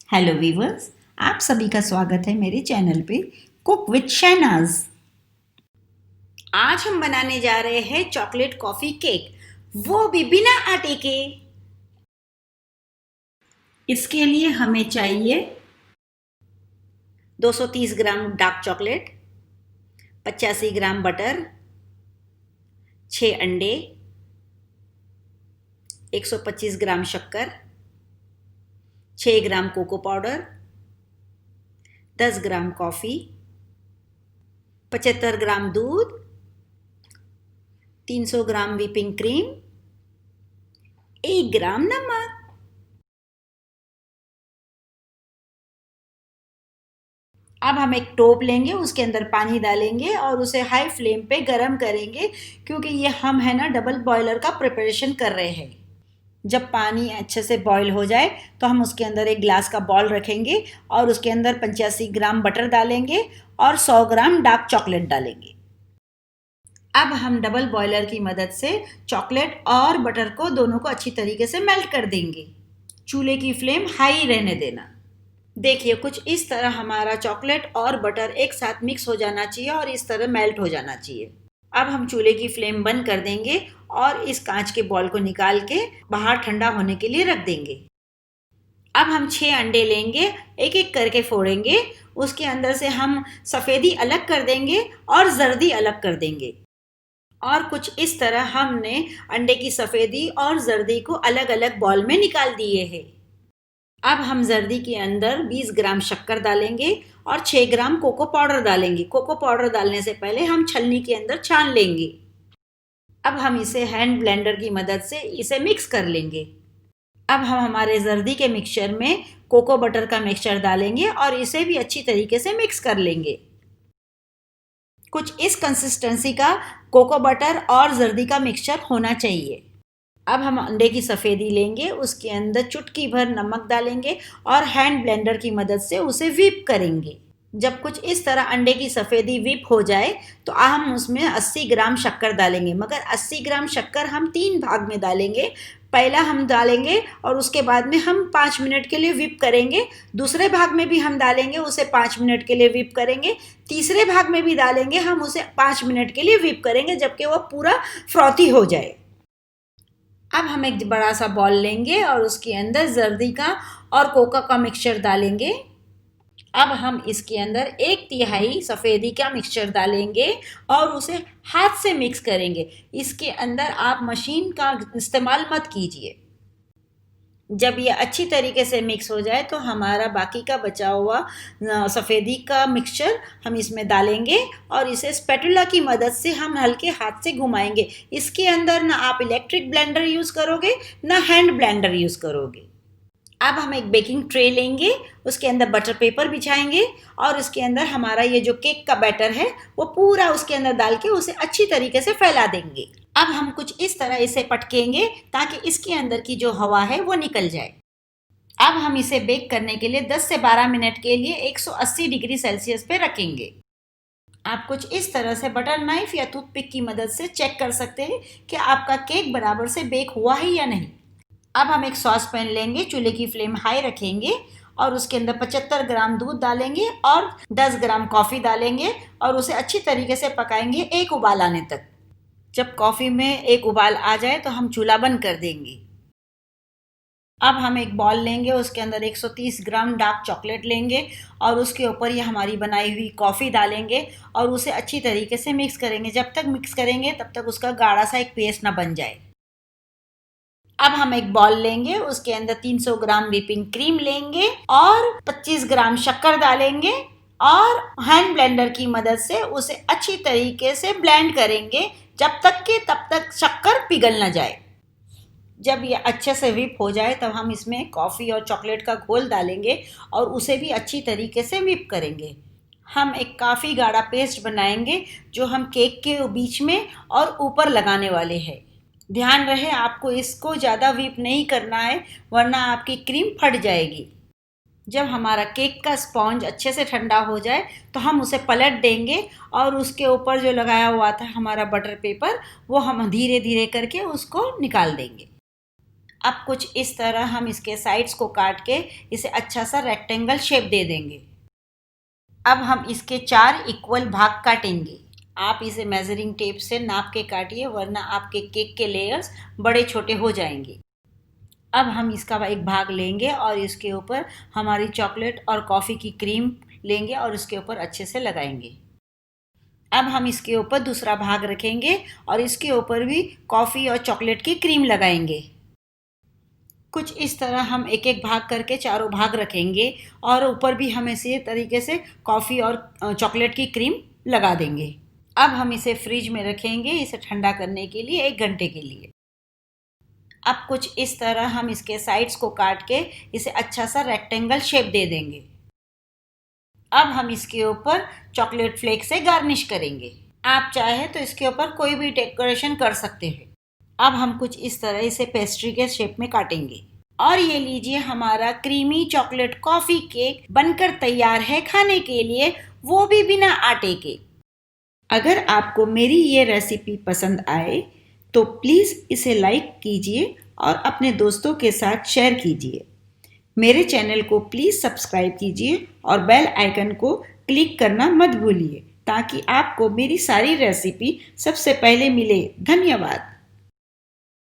Hello viewers, आप सभी का स्वागत है मेरे चैनल पे कुक विद शहनाज। आज हम बनाने जा रहे हैं चॉकलेट कॉफ़ी केक, वो भी बिना आटे के। इसके लिए हमें चाहिए 230 ग्राम डार्क चॉकलेट, 85 ग्राम बटर, 6 अंडे, 125 ग्राम शक्कर, 6 ग्राम कोको पाउडर, 10 ग्राम कॉफ़ी, 75 ग्राम दूध, 300 ग्राम व्हिपिंग क्रीम, 1 ग्राम नमक। अब हम एक टोप लेंगे, उसके अंदर पानी डालेंगे और उसे हाई फ्लेम पे गरम करेंगे, क्योंकि ये हम है ना डबल बॉयलर का प्रिपरेशन कर रहे हैं। जब पानी अच्छे से बॉईल हो जाए तो हम उसके अंदर एक ग्लास का बॉल रखेंगे और उसके अंदर 85 ग्राम बटर डालेंगे और 100 ग्राम डार्क चॉकलेट डालेंगे। अब हम डबल बॉयलर की मदद से चॉकलेट और बटर को दोनों को अच्छी तरीके से मेल्ट कर देंगे। चूल्हे की फ्लेम हाई रहने देना। देखिए, कुछ इस तरह हमारा चॉकलेट और बटर एक साथ मिक्स हो जाना चाहिए और इस तरह मेल्ट हो जाना चाहिए। अब हम चूल्हे की फ्लेम बंद कर देंगे और इस कांच के बॉल को निकाल के बाहर ठंडा होने के लिए रख देंगे। अब हम 6 अंडे लेंगे, एक एक करके फोड़ेंगे। उसके अंदर से हम सफ़ेदी अलग कर देंगे और जर्दी अलग कर देंगे। और कुछ इस तरह हमने अंडे की सफ़ेदी और जर्दी को अलग अलग बॉल में निकाल दिए हैं। अब हम जर्दी के अंदर 20 ग्राम शक्कर डालेंगे और 6 ग्राम कोको पाउडर डालेंगे। कोको पाउडर डालने से पहले हम छलनी के अंदर छान लेंगे। अब हम इसे हैंड ब्लेंडर की मदद से इसे मिक्स कर लेंगे। अब हम हमारे जर्दी के मिक्सचर में कोको बटर का मिक्सचर डालेंगे और इसे भी अच्छी तरीके से मिक्स कर लेंगे। कुछ इस कंसिस्टेंसी का कोको बटर और जर्दी का मिक्सचर होना चाहिए। अब हम अंडे की सफ़ेदी लेंगे, उसके अंदर चुटकी भर नमक डालेंगे और हैंड ब्लेंडर की मदद से उसे व्हिप करेंगे। जब कुछ इस तरह अंडे की सफ़ेदी व्हिप हो जाए तो हम उसमें 80 ग्राम शक्कर डालेंगे, मगर 80 ग्राम शक्कर हम 3 भाग में डालेंगे। पहला हम डालेंगे और उसके बाद में हम 5 मिनट के लिए व्हिप करेंगे। दूसरे भाग में भी हम डालेंगे, उसे 5 मिनट के लिए व्हिप करेंगे। तीसरे भाग में भी डालेंगे, हम उसे 5 मिनट के लिए व्हिप करेंगे, जबकि वह पूरा फ्रॉथी हो जाए। अब हम एक बड़ा सा बॉल लेंगे और उसके अंदर जर्दी का और कोका का मिक्सचर डालेंगे। अब हम इसके अंदर 1/3 सफ़ेदी का मिक्सचर डालेंगे और उसे हाथ से मिक्स करेंगे। इसके अंदर आप मशीन का इस्तेमाल मत कीजिए। जब ये अच्छी तरीके से मिक्स हो जाए तो हमारा बाकी का बचा हुआ सफ़ेदी का मिक्सचर हम इसमें डालेंगे और इसे स्पैटुला की मदद से हम हल्के हाथ से घुमाएंगे। इसके अंदर ना आप इलेक्ट्रिक ब्लेंडर यूज़ करोगे ना हैंड ब्लेंडर यूज़ करोगे। अब हम एक बेकिंग ट्रे लेंगे, उसके अंदर बटर पेपर बिछाएंगे और उसके अंदर हमारा ये जो केक का बैटर है वो पूरा उसके अंदर डाल के उसे अच्छी तरीके से फैला देंगे। अब हम कुछ इस तरह इसे पटकेंगे ताकि इसके अंदर की जो हवा है वो निकल जाए। अब हम इसे बेक करने के लिए 10 से 12 मिनट के लिए 180 डिग्री सेल्सियस पे रखेंगे। आप कुछ इस तरह से बटर नाइफ या टूथपिक की मदद से चेक कर सकते हैं कि आपका केक बराबर से बेक हुआ है या नहीं। अब हम एक सॉस पैन लेंगे, चूल्हे की फ्लेम हाई रखेंगे और उसके अंदर 75 ग्राम दूध डालेंगे और 10 ग्राम कॉफ़ी डालेंगे और उसे अच्छी तरीके से पकाएंगे एक उबाल आने तक। जब कॉफ़ी में एक उबाल आ जाए तो हम चूल्हा बंद कर देंगे। अब हम एक बॉल लेंगे, उसके अंदर 130 ग्राम डार्क चॉकलेट लेंगे और उसके ऊपर ये हमारी बनाई हुई कॉफ़ी डालेंगे और उसे अच्छी तरीके से मिक्स करेंगे। जब तक मिक्स करेंगे तब तक उसका गाढ़ा सा एक पेस्ट ना बन जाए। अब हम एक बॉल लेंगे, उसके अंदर 300 ग्राम व्हिपिंग क्रीम लेंगे और 25 ग्राम शक्कर डालेंगे और हैंड ब्लेंडर की मदद से उसे अच्छी तरीके से ब्लेंड करेंगे जब तक कि तब तक शक्कर पिघल न जाए। जब ये अच्छे से व्हिप हो जाए तब हम इसमें कॉफ़ी और चॉकलेट का घोल डालेंगे और उसे भी अच्छी तरीके से व्हिप करेंगे। हम एक काफ़ी गाढ़ा पेस्ट बनाएंगे जो हम केक के बीच में और ऊपर लगाने वाले हैं। ध्यान रहे आपको इसको ज़्यादा व्हिप नहीं करना है, वरना आपकी क्रीम फट जाएगी। जब हमारा केक का स्पॉन्ज अच्छे से ठंडा हो जाए तो हम उसे पलट देंगे और उसके ऊपर जो लगाया हुआ था हमारा बटर पेपर वो हम धीरे धीरे करके उसको निकाल देंगे। अब कुछ इस तरह हम इसके साइड्स को काट के इसे अच्छा सा रेक्टेंगल शेप दे देंगे। अब हम इसके 4 इक्वल भाग काटेंगे। आप इसे मेजरिंग टेप से नाप के काटिए, वरना आपके केक के लेयर्स बड़े छोटे हो जाएंगे। अब हम इसका एक भाग लेंगे और इसके ऊपर हमारी चॉकलेट और कॉफ़ी की क्रीम लेंगे और इसके ऊपर अच्छे से लगाएंगे। अब हम इसके ऊपर दूसरा भाग रखेंगे और इसके ऊपर भी कॉफ़ी और चॉकलेट की क्रीम लगाएंगे। कुछ इस तरह हम एक एक भाग करके चारों भाग रखेंगे और ऊपर भी हम इसी तरीके से कॉफ़ी और चॉकलेट की क्रीम लगा देंगे। अब हम इसे फ्रिज में रखेंगे, इसे ठंडा करने के लिए 1 घंटे के लिए। अब कुछ इस तरह हम इसके साइड्स को काट के इसे अच्छा सा रेक्टेंगल शेप दे देंगे। अब हम इसके ऊपर चॉकलेट फ्लेक से गार्निश करेंगे। आप चाहे तो इसके ऊपर कोई भी डेकोरेशन कर सकते हैं। अब हम कुछ इस तरह इसे पेस्ट्री के शेप में काटेंगे। और ये लीजिए, हमारा क्रीमी चॉकलेट कॉफ़ी केक बनकर तैयार है खाने के लिए, वो भी बिना आटे के। अगर आपको मेरी ये रेसिपी पसंद आए तो प्लीज़ इसे लाइक कीजिए और अपने दोस्तों के साथ शेयर कीजिए। मेरे चैनल को प्लीज़ सब्सक्राइब कीजिए और बेल आइकन को क्लिक करना मत भूलिए, ताकि आपको मेरी सारी रेसिपी सबसे पहले मिले। धन्यवाद।